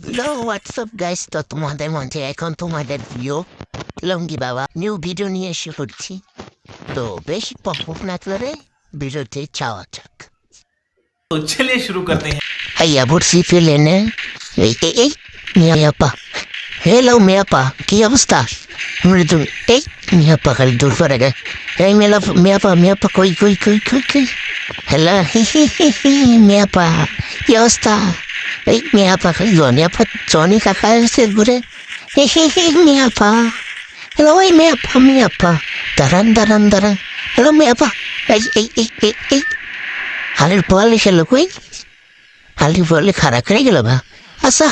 Hello WhatsApp guys, তো তোমাদের মধ্যে এখন তোমাদের প্রিয় লঙ্গি বাবা নিউ ভিডিও নিয়ে এসে পড়ছি। তো বেশি পপ না করে ভিডিওতে চাওয়া যাক। तो चलिए शुरू करते हैं। আইয়া ভর্সি ফেলেনে এই মিয়াপা, হ্যালো মিয়াপা, কি অবস্থা? তুমি এই মিয়াপা খালি দূর করে গে। এই মিয়াপা মিয়াপা কই কই কই কই কই হ্যালো মিয়াপা, কি অবস্থা? এই মিয়াপা খালি জনিয়াপা জনি কাকা এসে ঘুরে মিয়াপা। হ্যালো ওই মিয়াপা মিয়াপা, দাঁড়ান দাঁড়ান দাঁড়ান। হ্যালো মিয়াপা, এই এই এই এই এই হালের পোয়ালে খেলো কই? হালি পোয়ালে খারাপ করে গেল বা? আচ্ছা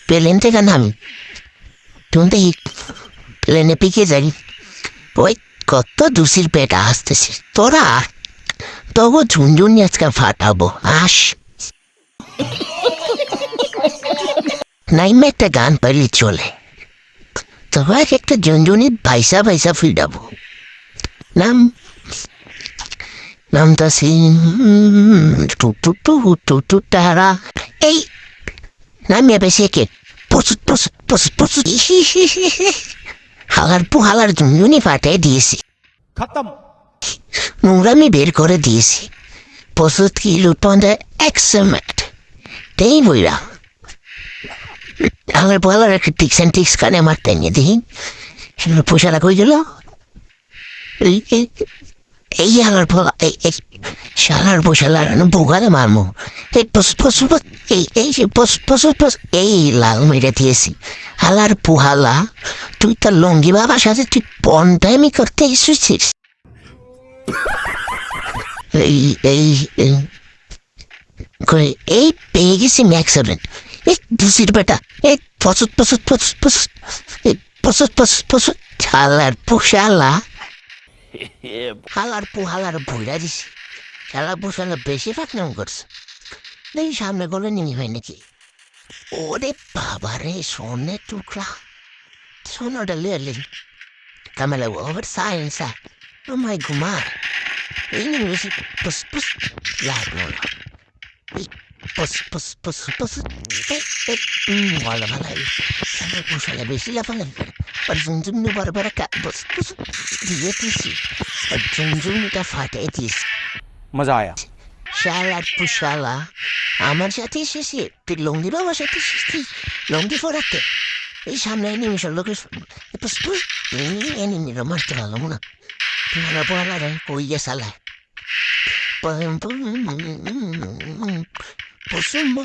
প্লেন থেকে নামি, তুমি তো প্লেনে পিকে যাই। ওই কত দুসির পেট আসতেছে তোরা, তবু ঝুনঝুনি আজকে ফাটাবো আস। নাইমে একটা গান পারলে চলে, তবে একটা ঝুনঝুনি ভাইসা ভাইসা ফিরাবো। নাম নামটা টু টু টু টু টু তারা এই নামিয়ে বেশি কে পশুত পশুত পশুত পশুত হালার হালার ঝুনঝুনি ফাটাই দিয়েছি, खत्म। নোংরামি বের করে দিয়েছি। পশুত কি লুটপান্ডে এক্সেমেট তেই বইরা হালার হালার একটা টিক্স অ্যান্ড টিক্স কানে মারতে নিয়ে দেখি পোশারা কই গেল। এই হালার ফলা এই শালার পোশালার বোগালে মারমো। এই পশু পশু এই যে পশু পশু পশু এই লাল মেরে দিয়েছি। হালার পুহালা, তুই তার লঙ্গি বাবার সাথে তুই পন্টামি করতে এসেছিস। এই এই এই পেয়ে গেছি ম্যাক্সিডেন্ট। এই দুসির বেটা, এই পশুত পশুত পশুত পশুত এই পশুত পশুত পশুত হালার পোশালা হালার পুহালার ভুইরা দিছি। শালা পোশালা বেশি ফাঁকনাম করছে। দেখি সামনে গলে নিমি হয় নাকি। ওরে বাবা রে, সোনের টুকরা, সোনাটা লিয়ালি কামেলা ওভার সায়েন্স। আমায় ঘুমায় এই নিয়ে বেশি পুস পুস লাগলো না। পুস পুস পুস পুস ভালো ভালো সামনে পোশালা বেশি লাফালাম করে আর ঝুমঝুমনি বারবার পুস পুস দিয়ে দিয়েছি আর ঝুমঝুমনিটা ফাটিয়ে দিয়েছি। मजा आया। শালার পুশালা আমার সাথে এসেছি, তুই লঙ্গি বাবার সাথে এসেছি লঙ্গি ফোরাতে। এই সামনে নিমিশন লোকের এনিমিরা মারতে পারলাম না। তোমার পড়া রে কই গে শালা পশুম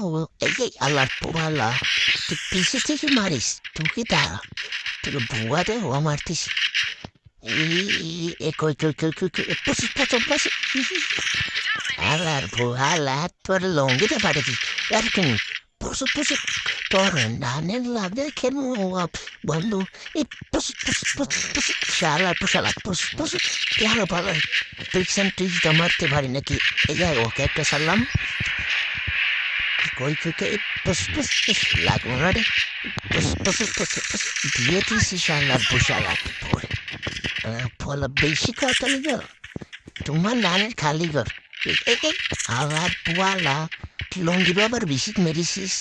এই আল্লাহ পোয়ালা, তুই পিছে থেকে মারিস তোকে দাঁড়া, তোকে ভুয়াতে হওয়া মারতিস। কই কই কই কই কই পশু পশু পশু আলার ভুয়ালা তোর লঙ্গিতে পাঠাচ্ছিস আর কেন পশু পশু তোর নানের লাভে খেল বন্ধু। এই পশু পশু পশু পশু শালার পোশালা পশু পশু ভালো ভালো ট্রিক্স অ্যান্ড ট্রিক্স তো মারতে পারি নাকি। এই যাই ওকে একটা সারলাম কই কই কই পশু পশু লাগলো না রে। পশু পশু পশু পশু দিয়ে দিয়েছি শালার পোশালা পরে ফলে বেশি কথা গো তোমার নানের খালি ঘর আবার পোয়ালা লঙ্গি বাবার বেশি মেরেছিস।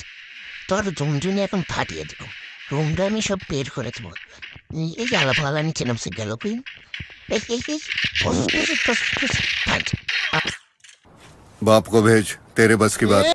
তোর ঝুমঝুনি এখন ফাটিয়ে দেবো, রুমটা আমি সব বের করে দেবো। এই জ্বালা ফালা নিচে নামছে গেল কুই बाप को भेज, तेरे बस की बात।